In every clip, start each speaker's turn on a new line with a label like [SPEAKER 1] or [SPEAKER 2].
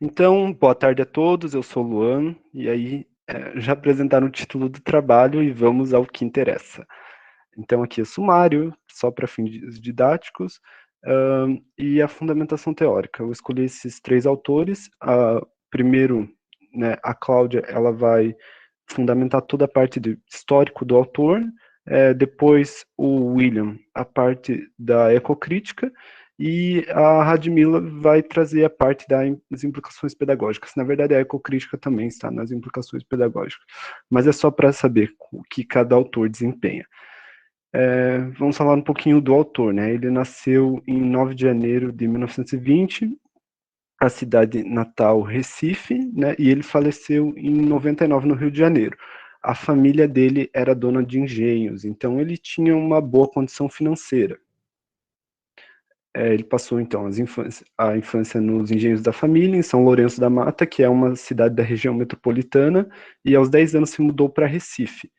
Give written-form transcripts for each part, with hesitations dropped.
[SPEAKER 1] Então, boa tarde a todos, eu sou o Luan, e aí já apresentaram o título do trabalho e vamos ao que interessa. Então, aqui é o sumário, só para fins didáticos, e a fundamentação teórica. Eu escolhi esses três autores. Primeiro, né, a Cláudia, ela vai fundamentar toda a parte do histórico do autor, depois o William, a parte da ecocrítica, e a Radmila vai trazer a parte das implicações pedagógicas. Na verdade, a ecocrítica também está nas implicações pedagógicas, mas é só para saber o que cada autor desempenha. Vamos falar um pouquinho do autor, né? Ele nasceu em 9 de janeiro de 1920, a cidade natal Recife, né? E ele faleceu em 99 no Rio de Janeiro. A família dele era dona de engenhos, então ele tinha uma boa condição financeira. Ele passou então a infância nos engenhos da família, em São Lourenço da Mata, que é uma cidade da região metropolitana, e aos 10 anos se mudou para Recife.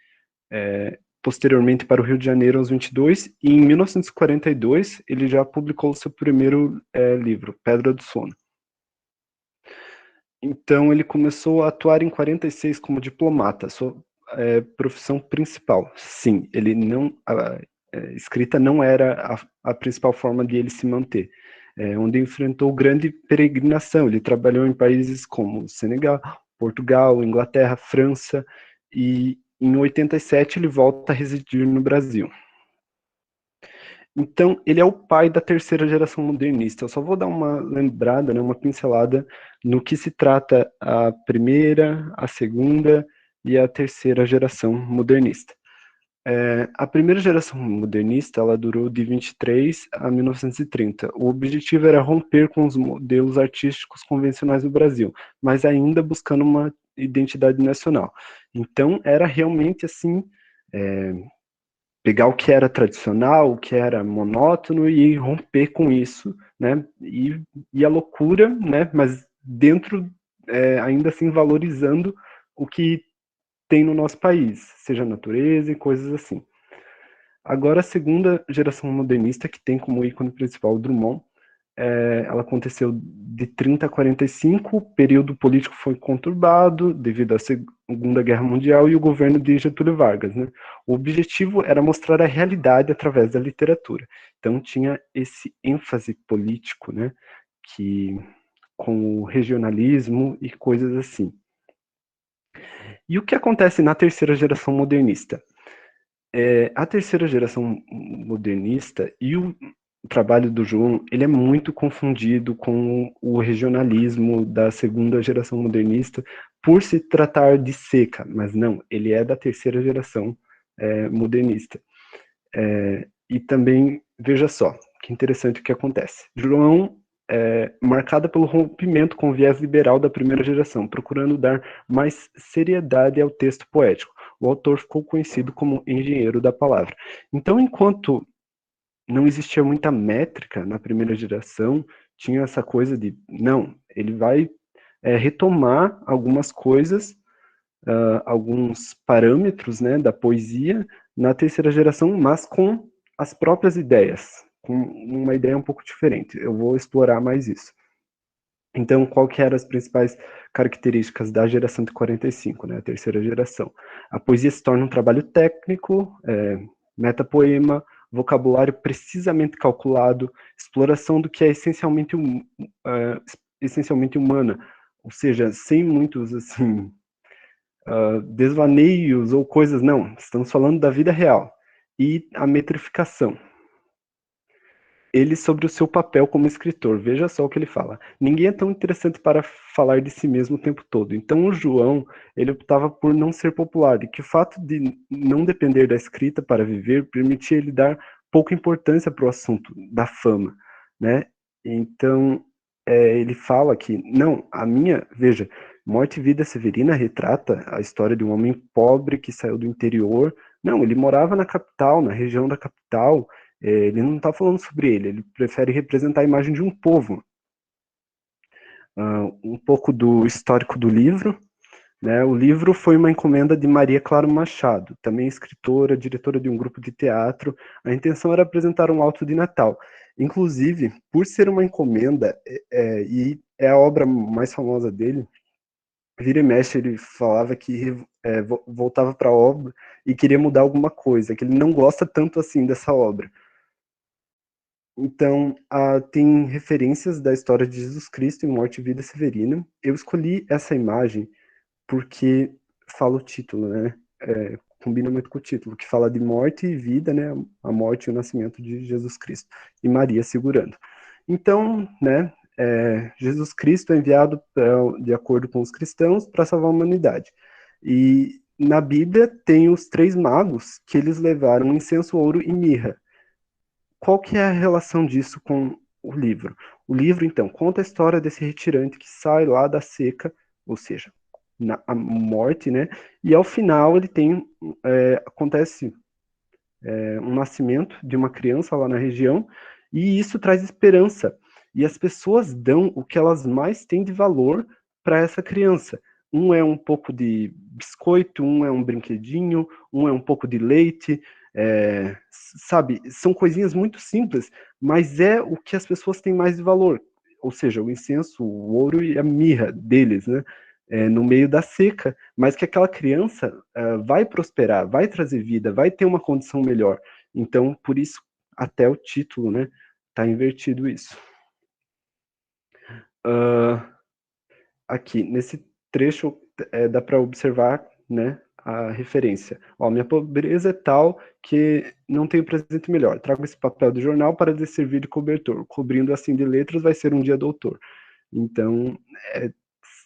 [SPEAKER 1] Posteriormente para o Rio de Janeiro aos 22, e em 1942 ele já publicou o seu primeiro livro, Pedra do Sono. Então ele começou a atuar em 46 como diplomata, sua profissão principal. Sim, ele não, a escrita não era a principal forma de ele se manter, onde enfrentou grande peregrinação. Ele trabalhou em países como Senegal, Portugal, Inglaterra, França, e em 87 ele volta a residir no Brasil. Então, ele é o pai da terceira geração modernista. Eu só vou dar uma lembrada, né, uma pincelada no que se trata a primeira, a segunda e a terceira geração modernista. A primeira geração modernista, ela durou de 23 a 1930. O objetivo era romper com os modelos artísticos convencionais no Brasil, mas ainda buscando uma identidade nacional. Então, era realmente assim, é, pegar o que era tradicional, o que era monótono e romper com isso, né? E a loucura, né? Mas dentro, ainda assim, valorizando o que tem no nosso país, seja a natureza e coisas assim. Agora, a segunda geração modernista, que tem como ícone principal o Drummond, ela aconteceu de 30 a 45, o período político foi conturbado devido à Segunda Guerra Mundial e o governo de Getúlio Vargas, né? O objetivo era mostrar a realidade através da literatura. Então tinha esse ênfase político, né? Que com o regionalismo e coisas assim. E o que acontece na terceira geração modernista? A terceira geração modernista e o trabalho do João, ele é muito confundido com o regionalismo da segunda geração modernista por se tratar de seca, mas não, ele é da terceira geração modernista. E também, veja só, que interessante o que acontece. João marcada pelo rompimento com o viés liberal da primeira geração, procurando dar mais seriedade ao texto poético. O autor ficou conhecido como engenheiro da palavra. Então, enquanto não existia muita métrica na primeira geração, tinha essa coisa de, não, ele vai retomar algumas coisas, alguns parâmetros, né, da poesia na terceira geração, mas com as próprias ideias, com uma ideia um pouco diferente. Eu vou explorar mais isso. Então, qual que eram as principais características da geração de 45, né, a terceira geração? A poesia se torna um trabalho técnico, metapoema, vocabulário precisamente calculado, exploração do que é essencialmente humana, ou seja, sem muitos assim desvaneios ou coisas, não, estamos falando da vida real. E a metrificação, ele sobre o seu papel como escritor. Veja só o que ele fala. Ninguém é tão interessante para falar de si mesmo o tempo todo. Então o João, ele optava por não ser popular, e que o fato de não depender da escrita para viver permitia ele dar pouca importância para o assunto da fama, né? Então ele fala que, não, veja, Morte e Vida Severina retrata a história de um homem pobre que saiu do interior. Não, ele morava na capital, na região da capital, ele não está falando sobre ele prefere representar a imagem de um povo. Um pouco do histórico do livro, né? O livro foi uma encomenda de Maria Clara Machado, também escritora, diretora de um grupo de teatro. A intenção era apresentar um auto de Natal. Inclusive, por ser uma encomenda, e é a obra mais famosa dele, vira e mexe ele falava que voltava para a obra e queria mudar alguma coisa, que ele não gosta tanto assim dessa obra. Então, tem referências da história de Jesus Cristo em Morte e Vida Severina. Eu escolhi essa imagem porque fala o título, né? Combina muito com o título, que fala de morte e vida, né? A morte e o nascimento de Jesus Cristo. E Maria segurando. Então, né? Jesus Cristo é enviado, de acordo com os cristãos, para salvar a humanidade. E na Bíblia tem os 3 magos que eles levaram incenso, ouro e mirra. Qual que é a relação disso com o livro? O livro, então, conta a história desse retirante que sai lá da seca, ou seja, a morte, né? E ao final ele acontece um nascimento de uma criança lá na região, e isso traz esperança. E as pessoas dão o que elas mais têm de valor para essa criança. Um é um pouco de biscoito, um é um brinquedinho, um é um pouco de leite, sabe? São coisinhas muito simples, mas é o que as pessoas têm mais de valor. Ou seja, o incenso, o ouro e a mirra deles, né? No meio da seca, mas que aquela criança vai prosperar, vai trazer vida, vai ter uma condição melhor. Então, por isso, até o título, né, tá invertido isso. Aqui, nesse trecho, dá para observar, né, a referência. Ó, minha pobreza é tal que não tenho presente melhor. Trago esse papel de jornal para lhe servir de cobertor. Cobrindo assim de letras, vai ser um dia doutor. Então,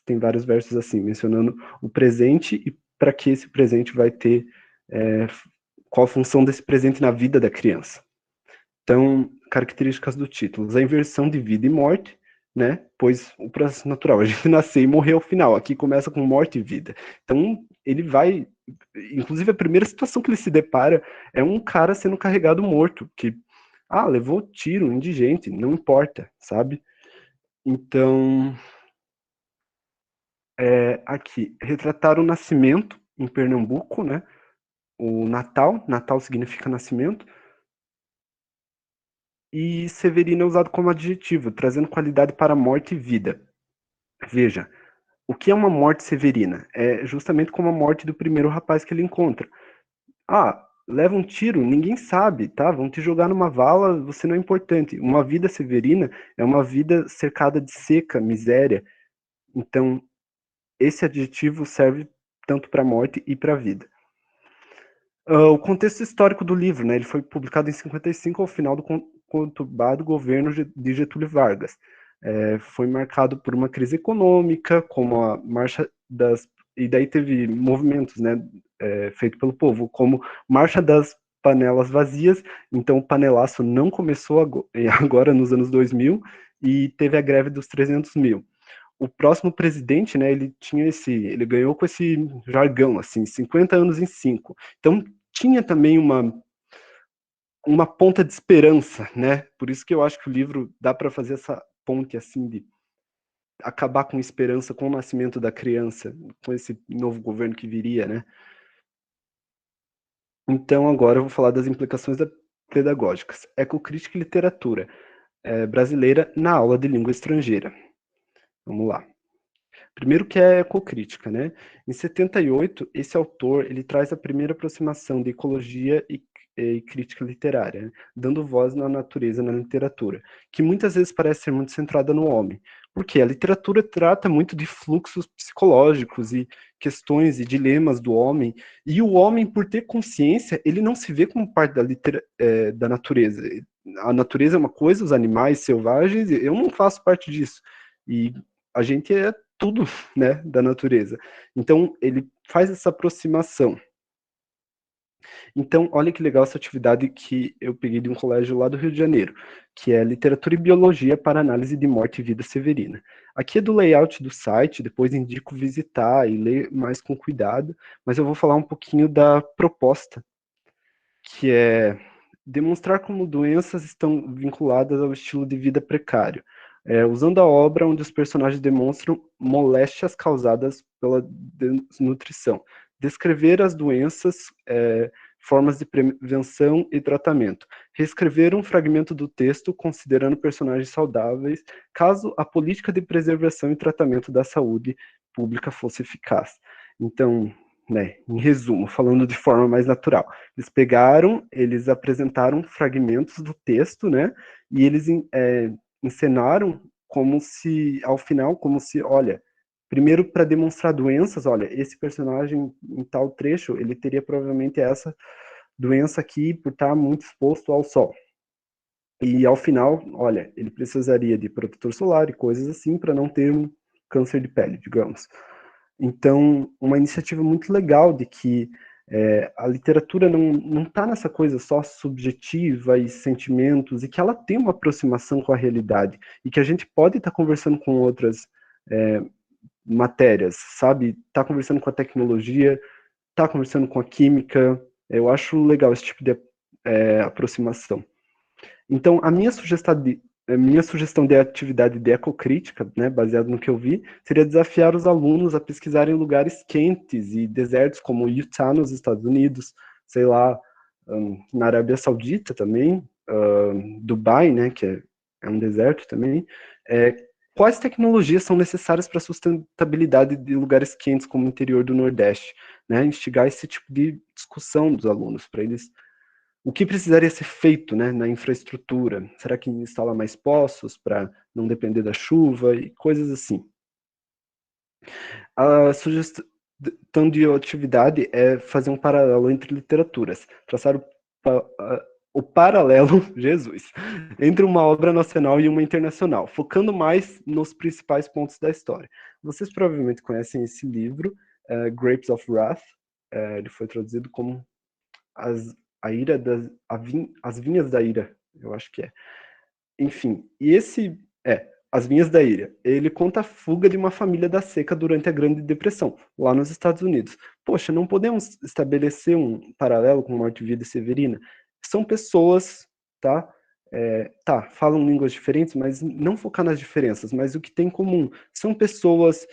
[SPEAKER 1] tem vários versos assim, mencionando o presente e para que esse presente vai ter, qual a função desse presente na vida da criança. Então, características do título: a inversão de vida e morte, né? Pois o processo natural, a gente nascer e morrer ao final. Aqui começa com morte e vida. Então, ele vai. Inclusive, a primeira situação que ele se depara é um cara sendo carregado morto, que, levou tiro, indigente, não importa, sabe? Então, aqui, retratar o nascimento em Pernambuco, né? O Natal, Natal significa nascimento, e Severina é usado como adjetivo, trazendo qualidade para morte e vida. Veja, o que é uma morte severina? É justamente como a morte do primeiro rapaz que ele encontra. Leva um tiro, ninguém sabe, tá? Vão te jogar numa vala, você não é importante. Uma vida severina é uma vida cercada de seca, miséria. Então, esse adjetivo serve tanto para a morte e para a vida. O contexto histórico do livro, né? Ele foi publicado em 55, ao final do conturbado governo de Getúlio Vargas. Foi marcado por uma crise econômica, como a marcha das... E daí teve movimentos, né, feito pelo povo, como marcha das panelas vazias. Então o panelaço não começou agora nos anos 2000, e teve a greve dos 300 mil. O próximo presidente, né, ele ganhou com esse jargão, assim, 50 anos em 5. Então, tinha também uma ponta de esperança, né? Por isso que eu acho que o livro dá para fazer essa ponte, assim, de acabar com esperança com o nascimento da criança, com esse novo governo que viria, né? Então, agora eu vou falar das implicações pedagógicas. Ecocrítica e literatura brasileira na aula de língua estrangeira. Vamos lá. Primeiro que é a ecocrítica, né? Em 78, esse autor ele traz a primeira aproximação de ecologia e crítica literária, né? Dando voz na natureza na literatura, que muitas vezes parece ser muito centrada no homem. Porque a literatura trata muito de fluxos psicológicos e questões e dilemas do homem, e o homem, por ter consciência, ele não se vê como parte da natureza. A natureza é uma coisa, os animais selvagens, eu não faço parte disso. E a gente é tudo, né, da natureza. Então, ele faz essa aproximação. Então, olha que legal essa atividade que eu peguei de um colégio lá do Rio de Janeiro, que é Literatura e Biologia para Análise de Morte e Vida Severina. Aqui é do layout do site, depois indico visitar e ler mais com cuidado, mas eu vou falar um pouquinho da proposta, que é demonstrar como doenças estão vinculadas ao estilo de vida precário, usando a obra onde os personagens demonstram moléstias causadas pela desnutrição. Descrever as doenças formas de prevenção e tratamento. Reescrever um fragmento do texto considerando personagens saudáveis, caso a política de preservação e tratamento da saúde pública fosse eficaz. Então, né, em resumo, falando de forma mais natural, eles apresentaram fragmentos do texto, né, e eles encenaram como se, ao final, como se, olha, primeiro para demonstrar doenças, olha, esse personagem em tal trecho, ele teria provavelmente essa doença aqui por estar muito exposto ao sol. E ao final, olha, ele precisaria de protetor solar e coisas assim para não ter um câncer de pele, digamos. Então, uma iniciativa muito legal de que a literatura não está nessa coisa só subjetiva e sentimentos, e que ela tem uma aproximação com a realidade, e que a gente pode estar conversando com outras matérias, sabe? Tá conversando com a tecnologia, tá conversando com a química. Eu acho legal esse tipo de aproximação. Então, a minha sugestão de atividade de ecocrítica, né, baseado no que eu vi, seria desafiar os alunos a pesquisarem lugares quentes e desertos como Utah, nos Estados Unidos, sei lá, na Arábia Saudita também, Dubai, né, que é um deserto também. Quais tecnologias são necessárias para a sustentabilidade de lugares quentes como o interior do Nordeste, né? Instigar esse tipo de discussão dos alunos, para eles o que precisaria ser feito, né, na infraestrutura? Será que instala mais poços para não depender da chuva e coisas assim? A sugestão de atividade é fazer um paralelo entre literaturas, traçar o paralelo, Jesus, entre uma obra nacional e uma internacional, focando mais nos principais pontos da história. Vocês provavelmente conhecem esse livro, Grapes of Wrath. Ele foi traduzido como As Vinhas da Ira, eu acho que é. Enfim, e As Vinhas da Ira. Ele conta a fuga de uma família da seca durante a Grande Depressão, lá nos Estados Unidos. Poxa, não podemos estabelecer um paralelo com Morte, Vida e Severina? São pessoas, tá? Falam línguas diferentes, mas não focar nas diferenças, mas o que tem em comum. São pessoas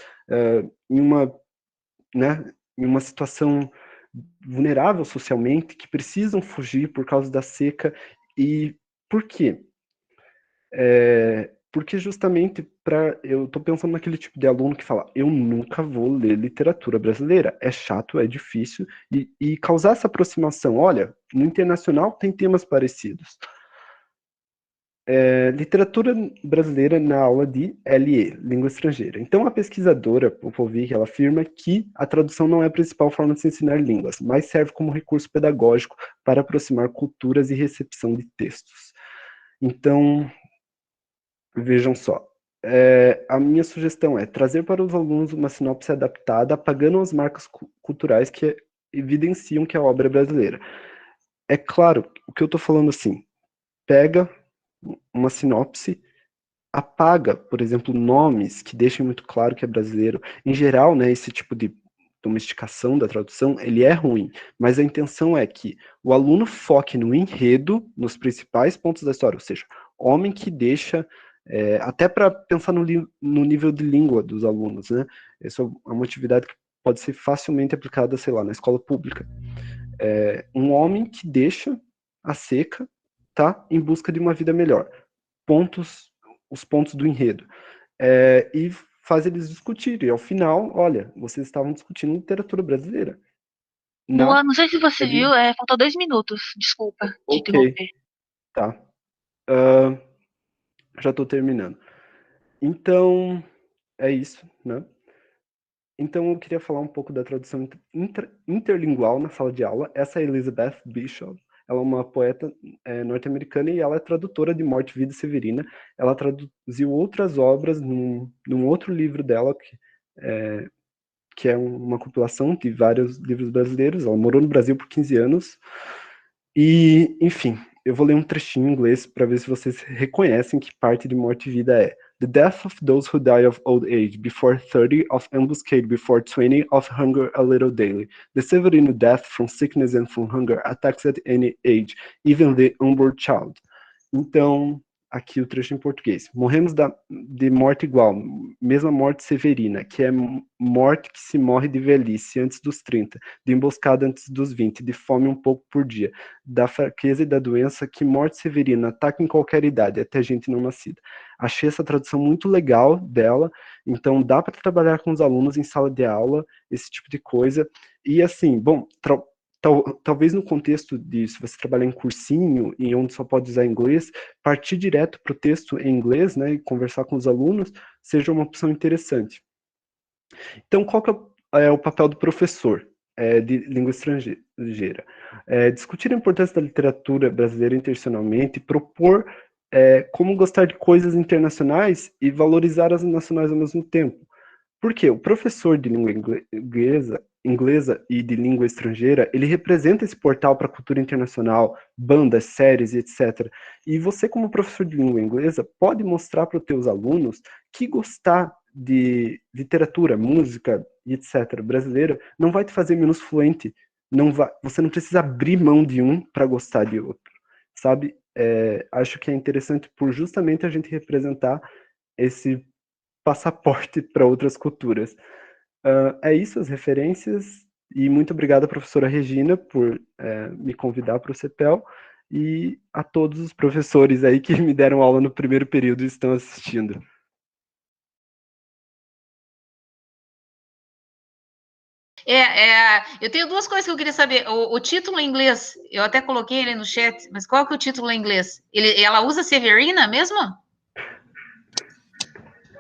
[SPEAKER 1] em uma situação vulnerável socialmente, que precisam fugir por causa da seca. E por quê? Porque justamente eu estou pensando naquele tipo de aluno que fala, eu nunca vou ler literatura brasileira, é chato, é difícil, e causar essa aproximação, olha, no internacional tem temas parecidos. Literatura brasileira na aula de LE, língua estrangeira. Então, a pesquisadora Popovic, ela afirma que a tradução não é a principal forma de se ensinar línguas, mas serve como recurso pedagógico para aproximar culturas e recepção de textos. Então, vejam só, a minha sugestão é trazer para os alunos uma sinopse adaptada, apagando as marcas culturais que evidenciam que a obra é brasileira. É claro, o que eu estou falando assim, pega uma sinopse, apaga, por exemplo, nomes que deixem muito claro que é brasileiro. Em geral, né, esse tipo de domesticação da tradução, ele é ruim, mas a intenção é que o aluno foque no enredo, nos principais pontos da história, ou seja, homem que deixa, até para pensar no nível de língua dos alunos, né? Essa é uma atividade que pode ser facilmente aplicada, sei lá, na escola pública. Um homem que deixa a seca, tá, em busca de uma vida melhor. Os pontos do enredo. E faz eles discutirem. E ao final, olha, vocês estavam discutindo literatura brasileira.
[SPEAKER 2] Luan, não sei se você
[SPEAKER 1] Ali.
[SPEAKER 2] viu, faltou 2 minutos. Desculpa te
[SPEAKER 1] Ok,
[SPEAKER 2] interromper.
[SPEAKER 1] tá. Uh, já estou terminando. Então, é isso, né? Então, eu queria falar um pouco da tradução interlingual na sala de aula. Essa é a Elizabeth Bishop. Ela é uma poeta norte-americana e ela é tradutora de Morte, Vida e Severina. Ela traduziu outras obras num outro livro dela, que é uma compilação de vários livros brasileiros. Ela morou no Brasil por 15 anos. E, enfim, eu vou ler um trechinho em inglês para ver se vocês reconhecem que parte de Morte e Vida é: The death of those who die of old age, before 30, of ambuscade before 20, of hunger a little daily. The Severino death from sickness and from hunger attacks at any age, even the unborn child. Então, aqui o trecho em português. Morremos de morte igual, mesma morte severina, que é morte que se morre de velhice antes dos 30, de emboscada antes dos 20, de fome um pouco por dia, da fraqueza e da doença, que morte severina ataca em qualquer idade, até gente não nascida. Achei essa tradução muito legal dela, então dá para trabalhar com os alunos em sala de aula, esse tipo de coisa. E assim, bom, talvez no contexto de se você trabalhar em cursinho e onde só pode usar inglês, partir direto para o texto em inglês, né, e conversar com os alunos, seja uma opção interessante. Então, qual que é o papel do professor de língua estrangeira? Discutir a importância da literatura brasileira internacionalmente, propor como gostar de coisas internacionais e valorizar as nacionais ao mesmo tempo. Por quê? O professor de língua inglesa e de língua estrangeira, ele representa esse portal para a cultura internacional, bandas, séries e etc. E você, como professor de língua inglesa, pode mostrar para os teus alunos que gostar de literatura, música e etc. brasileira não vai te fazer menos fluente. Você não precisa abrir mão de um para gostar de outro, sabe? Acho que é interessante por justamente a gente representar esse passaporte para outras culturas. É isso, as referências, e muito obrigado, professora Regina, por me convidar para o CEPEL, e a todos os professores aí que me deram aula no primeiro período e estão assistindo.
[SPEAKER 3] Eu tenho duas coisas que eu queria saber. O título em inglês, eu até coloquei ele no chat, mas qual que é o título em inglês? Ela usa Severina mesmo?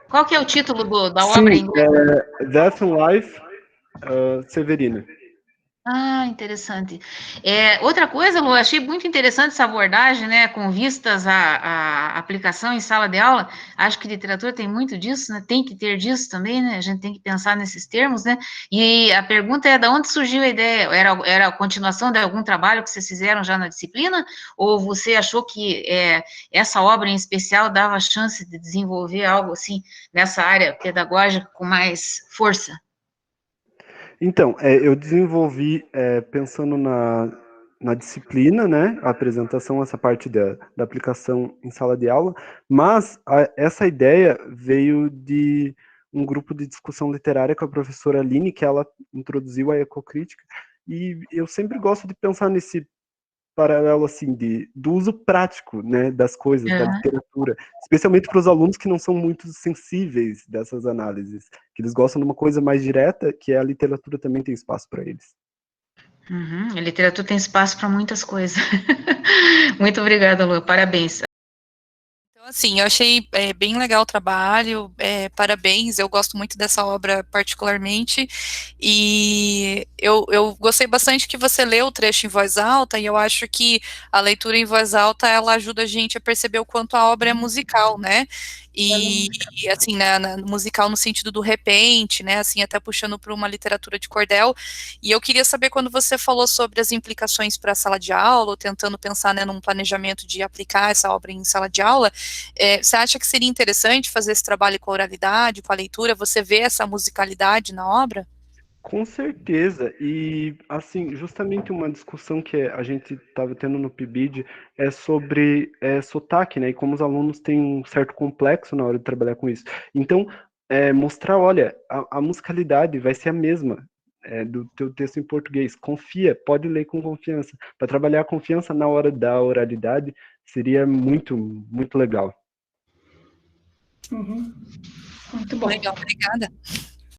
[SPEAKER 3] Qual que é o título da obra em inglês?
[SPEAKER 1] Death and Life, Severina.
[SPEAKER 3] Ah, interessante. Outra coisa, Lu, achei muito interessante essa abordagem, né, com vistas à aplicação em sala de aula. Acho que literatura tem muito disso, né, tem que ter disso também, né, a gente tem que pensar nesses termos, né, e a pergunta é, de onde surgiu a ideia? Era a continuação de algum trabalho que vocês fizeram já na disciplina, ou você achou que essa obra em especial dava chance de desenvolver algo assim, nessa área pedagógica com mais força?
[SPEAKER 1] Então, eu desenvolvi pensando na disciplina, né, a apresentação, essa parte da aplicação em sala de aula, mas essa ideia veio de um grupo de discussão literária com a professora Aline, que ela introduziu a ecocrítica, e eu sempre gosto de pensar nesse paralelo assim do uso prático, né, das coisas, da literatura, especialmente para os alunos que não são muito sensíveis dessas análises, que eles gostam de uma coisa mais direta, que é a literatura também tem espaço para eles.
[SPEAKER 3] A literatura tem espaço para muitas coisas. Muito obrigada, Lu. Parabéns.
[SPEAKER 4] Então, assim, eu achei bem legal o trabalho, parabéns, eu gosto muito dessa obra particularmente, e eu gostei bastante que você leu o trecho em voz alta, e eu acho que a leitura em voz alta, ela ajuda a gente a perceber o quanto a obra é musical, né, e assim, musical no sentido do repente, né, assim, até puxando para uma literatura de cordel, e eu queria saber quando você falou sobre as implicações para a sala de aula, ou tentando pensar, né, num planejamento de aplicar essa obra em sala de aula, você acha que seria interessante fazer esse trabalho com a oralidade, com a leitura? Você vê essa musicalidade na obra?
[SPEAKER 1] Com certeza, e assim, justamente uma discussão que a gente estava tendo no PIBID é sobre sotaque, né, e como os alunos têm um certo complexo na hora de trabalhar com isso. Então, mostrar, olha, a musicalidade vai ser a mesma do teu texto em português, confia, pode ler com confiança. Para trabalhar a confiança na hora da oralidade seria muito, muito legal.
[SPEAKER 3] Muito bom.
[SPEAKER 4] Legal, obrigada.